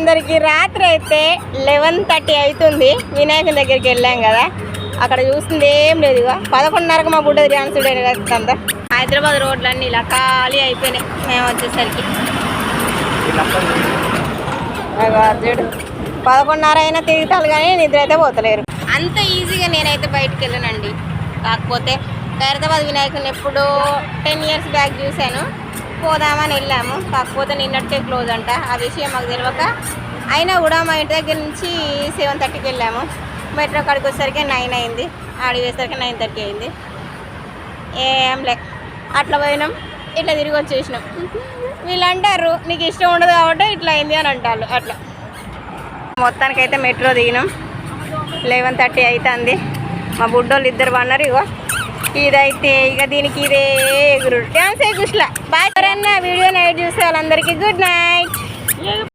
అందరికి రాత్రి అయితే 11:30 అవుతుంది. వినాయకుని దగ్గరికి వెళ్ళాం కదా, అక్కడ చూస్తుంది ఏం లేదు. ఇక 11:30కు మా బుడ్డ డ్యాన్సుడు అంతా. హైదరాబాద్ రోడ్లన్నీ ఇలా ఖాళీ అయిపోయినాయి మేము వచ్చేసరికి. చూడు 11:30 అయినా తిరుగుతారు కానీ నిద్ర అయితే పోతలేరు. అంత ఈజీగా నేనైతే బయటకు వెళ్ళానండి. కాకపోతే ఖైరతాబాద్ వినాయకుని ఎప్పుడో 10 years బ్యాక్ చూశాను, పోదామని వెళ్ళాము. కాకపోతే నిన్నట్టే క్లోజ్ అంట. ఆ విషయం మాకు తెలియక అయినా కూడా మా ఇంటి దగ్గర నుంచి 7:30కి వెళ్ళాము. మెట్రో కాడికి వచ్చేసరికి 9 అయింది, ఆడి వేసరికి 9:30 అయింది. ఏం లే అట్లా పోయినాం, ఇట్లా తిరిగి వచ్చేసినాం. వీళ్ళు అంటారు నీకు ఇష్టం ఉండదు కాబట్టి ఇట్లా అయింది అని అంటారు. అట్లా మొత్తానికైతే మెట్రో దిగినాం. 11:30 అవుతుంది. మా బుడ్డోళ్ళు ఇద్దరు పన్నారు. ఇగో ఇదైతే ఇక దీనికి ఇదే ఎగురు డ్యాన్స్ ఏ కుష్లా. బాయ్. ఎవరన్నా వీడియో నైట్ చూసే వాళ్ళందరికీ గుడ్ నైట్.